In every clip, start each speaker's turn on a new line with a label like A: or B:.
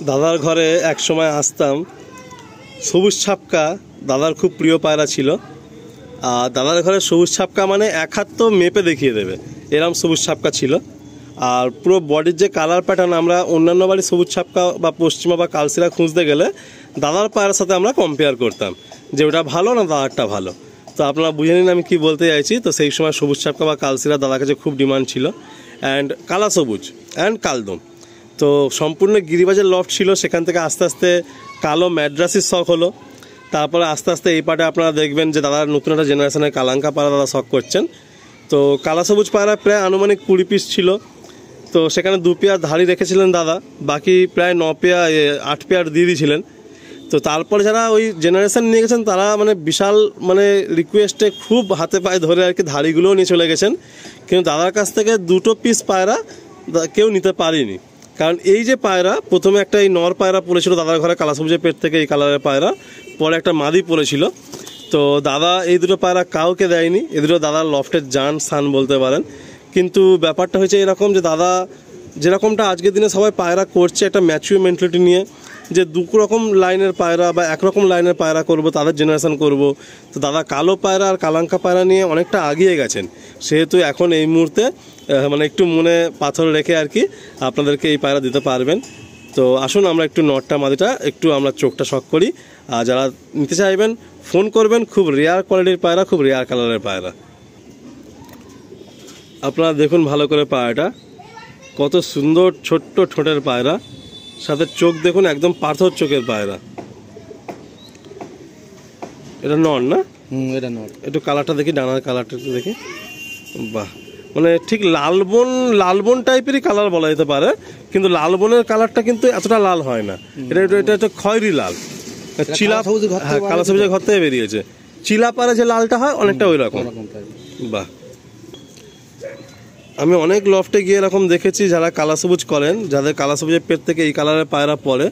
A: দাদার ঘরে এক সময় আসতাম, সবুজ ছাপকা দাদার খুব প্রিয় পায়রা ছিল। আর দাদার ঘরে সবুজ ছাপকা মানে এক হাত তো মেপে দেখিয়ে দেবে এরম সবুজ ছাপকা ছিল। আর পুরো বডির যে কালার প্যাটার্ন আমরা অন্যান্য বাড়ির সবুজ ছাপকা বা পশ্চিমা বা কালসিরা খুঁজতে গেলে দাদার পায়রার সাথে আমরা কম্পেয়ার করতাম যে ওটা ভালো না দাদারটা ভালো। তো আপনারা বুঝে নিন আমি কি বলতে চাইছি। তো সেই সময় সবুজ ছাপকা বা কালসিরা দাদার কাছে খুব ডিমান্ড ছিল, অ্যান্ড কালা সবুজ অ্যান্ড কালদম। তো সম্পূর্ণ গিরিবাজের লফট ছিল, সেখান থেকে আস্তে আস্তে কালো ম্যাড্রাসির শখ হলো। তারপরে আস্তে আস্তে এই পাটে আপনারা দেখবেন যে দাদার নতুন একটা জেনারেশনের কালাঙ্কা পায়রা দাদা শখ করছেন। তো কালা সবুজ পায়রা প্রায় আনুমানিক 20 পিস ছিল। তো সেখানে 2 পেয়ার ধাড়ি রেখেছিলেন দাদা, বাকি প্রায় 9 পেয়ার 8 পেয়ার দিয়ে দিয়েছিলেন। তো তারপরে যারা ওই জেনারেশন নিয়ে গেছেন তারা মানে বিশাল মানে রিকোয়েস্টে খুব হাতে পায়ে ধরে আর কি ধাড়িগুলোও নিয়ে চলে গেছেন। কিন্তু দাদার কাছ থেকে 2 পিস পায়রা কেউ নিতে পারেনি, কারণ এই যে পায়রা প্রথমে একটা এই নর পায়রা পড়েছিল দাদার ঘরে কালা সবুজের পেট থেকে, এই কালারের পায়রা, পরে একটা মাদি পড়েছিল। তো দাদা এই 2 পায়রা কাউকে দেয়নি, এই 2 দাদার লফটের জান সান বলতে পারেন। কিন্তু ব্যাপারটা হয়েছে এরকম যে দাদা যেরকমটা আজকের দিনে সবাই পায়রা করছে একটা ম্যাচিউর মেন্টালিটি নিয়ে, যে 2 রকম লাইনের পায়রা বা একরকম লাইনের পায়রা করব, তাদের জেনারেশন করব। তো দাদা কালো পায়রা আর কালাঙ্কা পায়রা নিয়ে অনেকটা আগিয়ে গেছেন, সেহেতু এখন এই মুহূর্তে মানে একটু মনে পাথর রেখে আর কি আপনাদেরকে এই পায়রা দিতে পারবেন। তো আসুন আমরা একটু নটটা মাদিটা একটু আমরা চোখটা শখ করি। আর যারা নিতে চাইবেন ফোন করবেন, খুব রেয়ার কোয়ালিটির পায়রা, খুব রেয়ার কালারের পায়রা। আপনারা দেখুন ভালো করে পায়রাটা, কত সুন্দর ছোট্ট ঠোঁটের পায়রা, সাথে চোখ দেখুন একদম পাথর চোখের পায়রা। এটা নর না?
B: এটা নর।
A: একটু কালারটা দেখি, ডানার কালারটা একটু দেখি। বাহ, মানে ঠিক লালবন টাইপেরই কালার বলা যেতে পারে, কিন্তু লালবনের কালারটা কিন্তু এতটা লাল হয় না। এটা একটা খয়েরি লাল, চিলা কালা সবুজের ঘর থেকে বেরিয়েছে। চিলা পাড়া যে লালটা হয় অনেকটা ওই রকম। বাহ, আমি অনেক লফটে গিয়ে এরকম দেখেছি যারা কালা সবুজ করেন, যাদের কালা সবুজের পেট থেকে এই কালারের পায়রা পড়ে,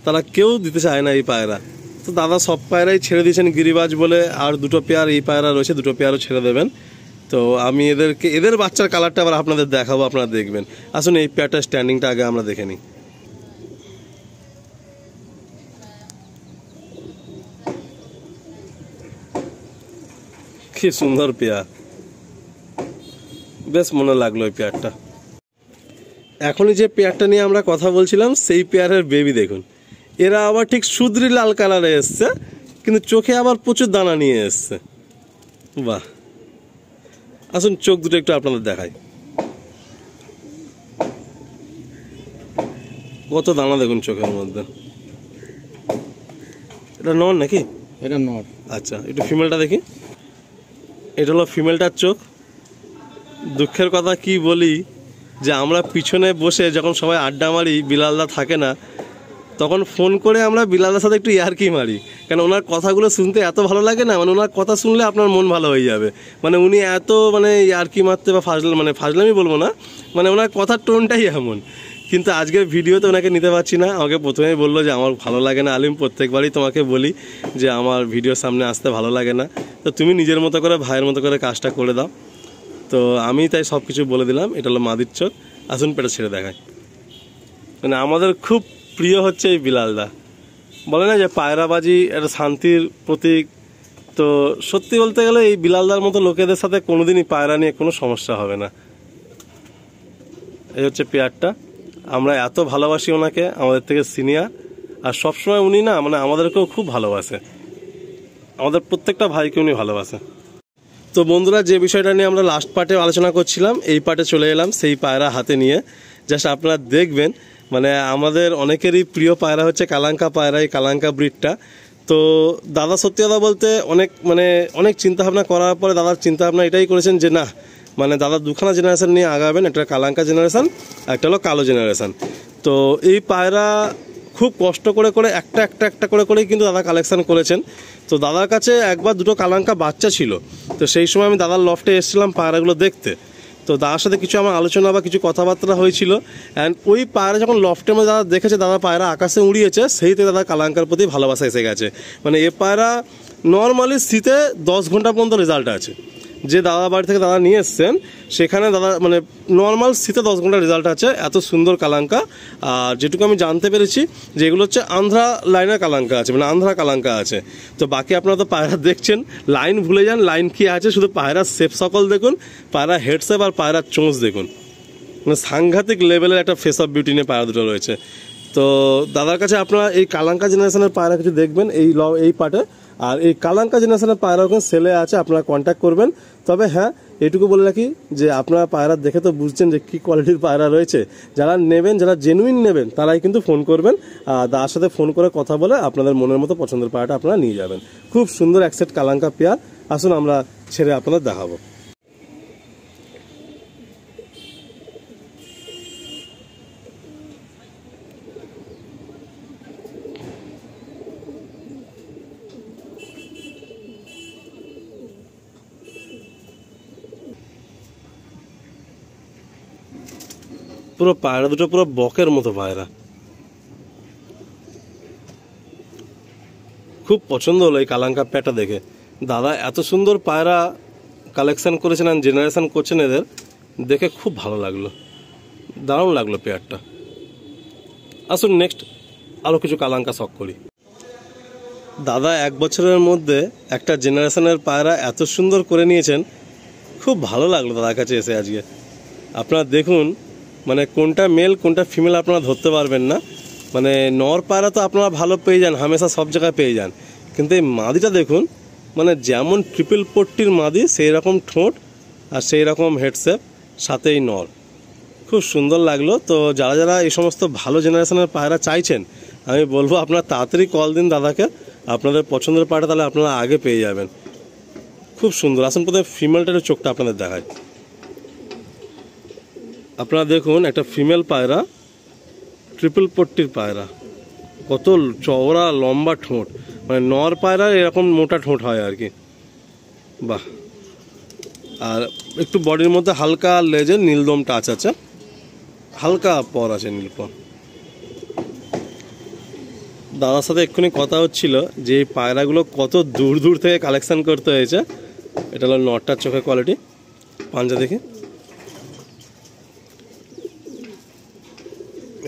A: তারা কেউ দিতে চায় না এই পায়রা। তো দাদা সব পায়রাই ছেড়ে দিয়েছেন গিরিবাজ বলে, আর 2 পেয়ার এই পায়রা রয়েছে, 2 পেয়ারও ছেড়ে দেবেন। তো আমি এদের বাচ্চার কালারটা আবার আপনাদের দেখাবো, আপনারা দেখবেন। আসুন এই পেয়ারটার স্ট্যান্ডিংটা আগে আমরা দেখে নিই। কি সুন্দর পেয়ার, বেশ মনে লাগলো এই পেয়ারটা। এখনই যে পেয়ারটা নিয়ে আমরা কথা বলছিলাম সেই পেয়ারের বেবি দেখুন, এরা আবার ঠিক সুদরি লাল কালারে এসছে, কিন্তু চোখে আবার প্রচুর দানা নিয়ে এসছে। বাহ, আসুন চোখ দুটো একটু আপনাদের দেখাই, কত দানা দেখুন চোখের মধ্যে। এটা নর নাকি?
B: এটা নর।
A: আচ্ছা, একটু ফিমেলটা দেখি। এটা হলো ফিমেলটার চোখ। দুঃখের কথা কি বলি, যে আমরা পিছনে বসে যখন সবাই আড্ডা মারি, বিলালদা থাকে না, তখন ফোন করে আমরা বিলালদার সাথে একটু ইয়ার্কি মারি, কারণ ওনার কথাগুলো শুনতে এত ভালো লাগে না, মানে ওনার কথা শুনলে আপনার মন ভালো হয়ে যাবে। মানে উনি এত মানে ইয়ার্কি মারতে বা ফাজলামি বলবো না, মানে ওনার কথার টোনটাই এমন। কিন্তু আজকের ভিডিওতে ওনাকে নিতে পারছি না। আমাকে প্রথমেই বললো যে আমার ভালো লাগে না আলিম, প্রত্যেকবারই তোমাকে বলি যে আমার ভিডিওর সামনে আসতে ভালো লাগে না, তো তুমি নিজের মতো করে ভাইয়ের মতো করে কাজটা করে দাও। তো আমি তাই সব কিছু বলে দিলাম। এটা হলো মাদির চোখ। আসুন পেটা ছেড়ে দেখায়। মানে আমাদের খুব প্রিয় হচ্ছে এই বিলালদা। বলে না যে পায়রাবাজি একটা শান্তির প্রতীক, তো সত্যি বলতে গেলে এই বিলালদার মতো লোকেদের সাথে কোনোদিনই পায়রা নিয়ে কোনো সমস্যা হবে না। এই হচ্ছে পেয়ারটা। আমরা এত ভালোবাসি ওনাকে, আমাদের থেকে সিনিয়র, আর সবসময় উনি না মানে আমাদেরকেও খুব ভালোবাসে, আমাদের প্রত্যেকটা ভাইকে উনি ভালোবাসে। তো বন্ধুরা, যে বিষয়টা নিয়ে আমরা লাস্ট পার্টে আলোচনা করছিলাম, এই পার্টে চলে এলাম সেই পায়রা হাতে নিয়ে। জাস্ট আপনারা দেখবেন, মানে আমাদের অনেকেরই প্রিয় পায়রা হচ্ছে কালাঙ্কা পায়রা, এই কালাঙ্কা ব্রিডটা। তো দাদা সত্যি কথা বলতে অনেক চিন্তাভাবনা করার পরে দাদার চিন্তাভাবনা এটাই করেছেন যে না, মানে দাদা 2খানা জেনারেশন নিয়ে আগাবেন, একটা কালাঙ্কা জেনারেশন, একটা হলো কালো জেনারেশন। তো এই পায়রা খুব কষ্ট করে একটা করেই কিন্তু দাদা কালেকশন করেছেন। তো দাদার কাছে একবার 2 কালাঙ্কা বাচ্চা ছিল, তো সেই সময় আমি দাদার লফটে এসেছিলাম পায়রাগুলো দেখতে। তো দাদার সাথে কিছু আমার আলোচনা বা কিছু কথাবার্তা হয়েছিল, অ্যান্ড ওই পায়রা যখন লফটের মধ্যে দাদা দেখেছে দাদা পায়রা আকাশে উড়িয়েছে, সেইতে দাদা কালাঙ্কার প্রতি ভালোবাসা এসে গেছে। মানে এ পায়রা নর্মালি শীতে 10 ঘন্টা পর্যন্ত রেজাল্ট আছে, যে দাদা বাড়ি থেকে দাদা নিয়ে এসছেন সেখানে দাদা মানে নর্মাল শীতে 10 ঘন্টা রেজাল্ট আছে, এত সুন্দর কালাঙ্কা। আর যেটুকু আমি জানতে পেরেছি যে এগুলো হচ্ছে আন্ধ্রা লাইনের কালাঙ্কা আছে, মানে আন্ধ্রা কালাঙ্কা আছে। তো বাকি আপনারা তো পায়রা দেখছেন, লাইন ভুলে যান, লাইন কি আছে, শুধু পায়রার শেপ সকল দেখুন, পায়রা হেড শেপ আর পায়রার চোঁচ দেখুন, মানে সাংঘাতিক লেভেলের একটা ফেস অফ বিউটি নিয়ে পায়রা দুটো রয়েছে। তো দাদার কাছে আপনারা এই কালাঙ্কা জেনারেশনের পায়রা কিছু দেখবেন এই পার্টে। আর এই কালাঙ্কা জেনারেশনের পায়রা ওখানে সেলে আছে, আপনারা কন্ট্যাক্ট করবেন। তবে হ্যাঁ, এটুকু বলে রাখি যে আপনারা পায়রা দেখে তো বুঝছেন যে কী কোয়ালিটির পায়রা রয়েছে। যারা নেবেন, যারা জেনুইন নেবেন, তারাই কিন্তু ফোন করবেন। দাদার সাথে ফোন করে কথা বলে আপনাদের মনের মতো পছন্দের পায়রাটা আপনারা নিয়ে যাবেন। খুব সুন্দর এক সেট কালাঙ্কা পেয়ার। আসুন আমরা ছেড়ে আপনাদের দেখাবো। পুরো পায়রা দুটো পুরো বকের মতো পায়রা, খুব পছন্দ হলো এই কালাঙ্কা পেয়ারটা দেখে। দাদা এত সুন্দর পায়রা কালেকশন করেছেন আর জেনারেশন করছেন, এদের দেখে খুব ভালো লাগলো, দারুণ লাগলো পেয়ারটা। আসুন নেক্সট আরও কিছু কালাঙ্কা শখ করি। দাদা 1 বছরের মধ্যে একটা জেনারেশনের পায়রা এত সুন্দর করে নিয়েছেন, খুব ভালো লাগলো দাদার কাছে এসে আজকে। আপনারা দেখুন, মানে কোনটা মেল কোনটা ফিমেল আপনারা ধরতে পারবেন না। মানে নর পায়রা তো আপনারা ভালো পেয়ে যান, হামেশা সব জায়গায় পেয়ে যান, কিন্তু এই মাদিটা দেখুন, মানে যেমন ট্রিপল পট্টির মাদি সেই রকম ঠোঁট আর সেই রকম হেডশেপ, সাথেই নর, খুব সুন্দর লাগলো। তো যারা যারা এই সমস্ত ভালো জেনারেশনের পায়রা চাইছেন, আমি বলবো আপনারা তাড়াতাড়ি কল দিন দাদাকে, আপনাদের পছন্দের পায়রা তাহলে আপনারা আগে পেয়ে যাবেন। খুব সুন্দর। আসুন প্রথমে ফিমেলটার চোখটা আপনাদের দেখায়। আপনারা দেখুন, একটা ফিমেল পায়রা, ট্রিপল পট্টির পায়রা, কত চওড়া লম্বা ঠোঁট, মানে নর পায়রা এরকম মোটা ঠোঁট হয় আর কি, বাহ। আর একটু বডির মধ্যে হালকা লেজের নীলদম টাচ আছে, হালকা পর আছে নীলপর। দাদার সাথে এক্ষুনি কথা হচ্ছিল যে এই পায়রাগুলো কত দূর দূর থেকে কালেকশন করতে হয়েছে। এটা হলো নটটার চোখের কোয়ালিটি, পাঞ্জা দেখি,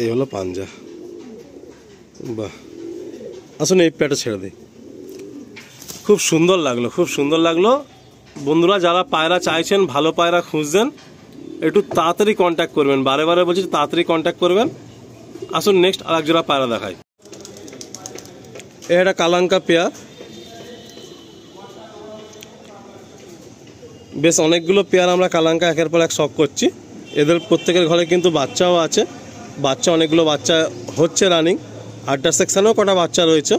A: এই হলো পাঞ্জা, বাহ। আসুন এই পেয়ারটা ছেড়ে দিই, খুব সুন্দর লাগলো, খুব সুন্দর লাগলো। বন্ধুরা যারা পায়রা চাইছেন, ভালো পায়রা খুঁজছেন, একটু তাড়াতাড়ি কন্ট্যাক্ট করবেন, বারে বারে বলছি তাড়াতাড়ি কন্ট্যাক্ট করবেন। আসুন নেক্সট আর এক জোড়া পায়রা দেখাই। এটা কালাঙ্কা পেয়ার, বেশ অনেকগুলো পেয়ার আমরা কালাঙ্কা একের পর এক শখ করছি। এদের প্রত্যেকের ঘরে কিন্তু বাচ্চাও আছে, বাচ্চা অনেকগুলো বাচ্চা হচ্ছে রানিং, আড্ডা সেকশানেও কটা বাচ্চা রয়েছে।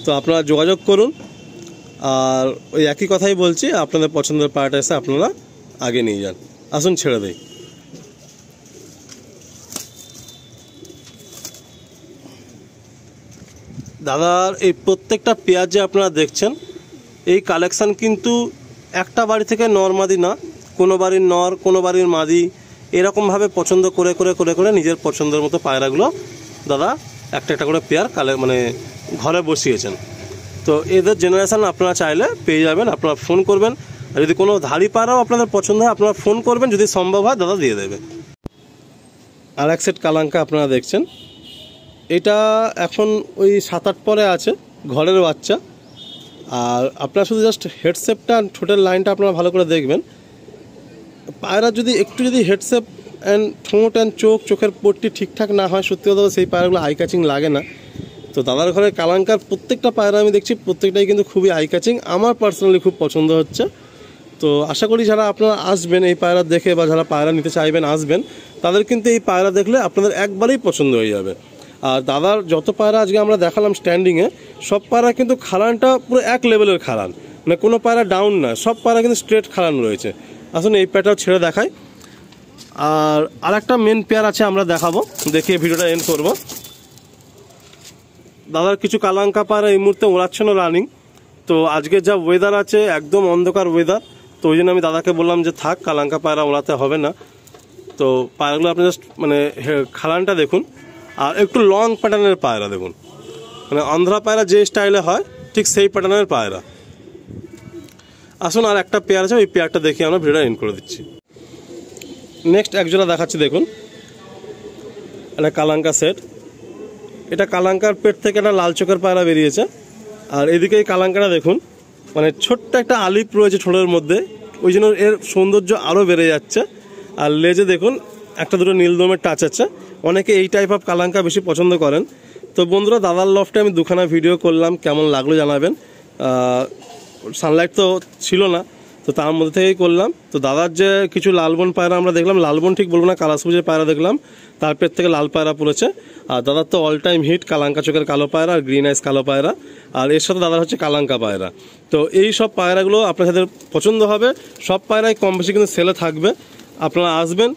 A: তো আপনারা যোগাযোগ করুন। আর ওই একই কথাই বলছি, আপনাদের পছন্দের পায়রাটা এসে আপনারা আগে নিয়ে যান। আসুন ছেড়ে দিই। দাদার এই প্রত্যেকটা পেয়ার যে আপনারা দেখছেন, এই কালেকশান কিন্তু একটা বাড়ি থেকে নর মাদি না, কোনো বাড়ির নর কোনো বাড়ির মাদি, এরকমভাবে পছন্দ করে করে করে করে নিজের পছন্দের মতো পায়রাগুলো দাদা একটা একটা করে পেয়ার মানে ঘরে বসিয়েছেন। তো এদের জেনারেশান আপনারা চাইলে পেয়ে যাবেন, আপনারা ফোন করবেন। আর যদি কোনো ধাড়ি পায়রাও আপনাদের পছন্দ হয়, আপনারা ফোন করবেন, যদি সম্ভব হয় দাদা দিয়ে দেবে। আর এক সেট কালাঙ্কা আপনারা দেখছেন, এটা এখন ওই 7-8 পরে আছে, ঘরের বাচ্চা। আর আপনারা শুধু জাস্ট হেডশেপটা ঠোঁটের লাইনটা আপনারা ভালো করে দেখবেন। পায়রা যদি একটু যদি হেডশেপ অ্যান্ড ঠোঁট অ্যান্ড চোখের পট্টি ঠিকঠাক না হয়, সত্যি কথা সেই পায়রাগুলো আই ক্যাচিং লাগে না। তো দাদার ঘরে কালাঙ্কার প্রত্যেকটা পায়রা আমি দেখছি, প্রত্যেকটাই কিন্তু খুবই আই ক্যাচিং, আমার পার্সোনালি খুব পছন্দ হচ্ছে। তো আশা করি যারা আপনারা আসবেন এই পায়রা দেখে, বা যারা পায়রা নিতে চাইবেন আসবেন, তাদের কিন্তু এই পায়রা দেখলে আপনাদের একবারেই পছন্দ হয়ে যাবে। আর দাদার যত পায়রা আজকে আমরা দেখালাম স্ট্যান্ডিংয়ে, সব পায়রা কিন্তু খালানটা পুরো এক লেভেলের খালান, মানে কোনো পায়রা ডাউন না, সব পায়রা কিন্তু স্ট্রেট খালান রয়েছে। আসুন এই পেয়ারটাও ছেড়ে দেখাই। আর একটা মেন পেয়ার আছে আমরা দেখাবো, দেখিয়ে ভিডিওটা এন্ড করবো। দাদার কিছু কালাঙ্কা পায়রা এই মুহূর্তে ওড়াচ্ছেন রানিং। তো আজকে যা ওয়েদার আছে, একদম অন্ধকার ওয়েদার, তো ওই জন্য আমি দাদাকে বললাম যে থাক, কালাঙ্কা পায়রা ওড়াতে হবে না। তো পায়রাগুলো আপনি জাস্ট মানে খালানটা দেখুন, আর একটু লং প্যাটার্নের পায়রা দেখুন, মানে আন্ধ্রা পায়রা যে স্টাইলে হয় ঠিক সেই প্যাটার্নের পায়রা। আসুন আর একটা পেয়ার আছে, ওই পেয়ারটা দেখে আমরা ভিডিওটা এন্ড করে দিচ্ছি। নেক্সট একজোড়া দেখাচ্ছি, দেখুন একটা কালাঙ্কা সেট। এটা কালাঙ্কার পেট থেকে একটা লাল চোখের পায়রা বেরিয়েছে। আর এদিকে এই কালাঙ্কাটা দেখুন, মানে ছোট্ট একটা আলিপ রয়েছে ঠোঁটের মধ্যে, ওই জন্য এর সৌন্দর্য আরও বেড়ে যাচ্ছে। আর লেজে দেখুন একটা দুটো নীলদমের টাচ আছে। অনেকে এই টাইপ অফ কালাঙ্কা বেশি পছন্দ করেন। তো বন্ধুরা, দাদার লফটে আমি দুখানা ভিডিও করলাম, কেমন লাগলো জানাবেন। সানলাইট তো ছিল না, তো তার মধ্যে থেকেই করলাম। তো দাদার যে কিছু লালবন পায়রা আমরা দেখলাম, লালবন ঠিক বলবো না, কালা সবুজের পায়রা দেখলাম, তার পেট থেকে লাল পায়রা পড়েছে। আর দাদার তো অল টাইম হিট কালাঙ্কা চোখের কালো পায়রা আর গ্রিন আইস কালো পায়রা, আর এর সাথে দাদার হচ্ছে কালাঙ্কা পায়রা। তো এই সব পায়রাগুলো আপনার সাথে পছন্দ হবে। সব পায়রাই কম বেশি কিন্তু সেলে থাকবে। আপনারা আসবেন,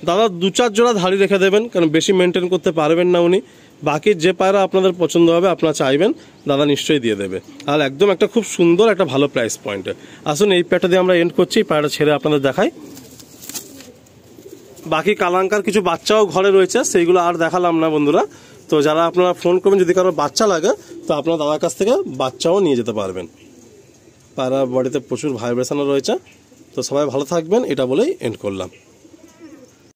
A: দাদা 2-4 জোড়া ধাড়ি রেখে দেবেন, কারণ বেশি মেনটেন করতে পারবেন না উনি। বাকি যে পায়রা আপনাদের পছন্দ হবে, আপনারা চাইবেন, দাদা নিশ্চয়ই দিয়ে দেবে। আর একদম একটা খুব সুন্দর একটা ভালো প্রাইস পয়েন্টে। আসুন এই পেয়ারটা দিয়ে আমরা এন্ড করছি, পায়রাটা ছেড়ে আপনাদের দেখাই। বাকি কালাঙ্কার কিছু বাচ্চাও ঘরে রয়েছে, সেইগুলো আর দেখালাম না বন্ধুরা। তো যারা আপনারা ফোন করবেন, যদি কারো বাচ্চা লাগে, তো আপনারা দাদার কাছ থেকে বাচ্চাও নিয়ে যেতে পারবেন। পায়রা বডিতে প্রচুর ভাইব্রেশনও রয়েছে। তো সবাই ভালো থাকবেন, এটা বলেই এন্ড করলাম।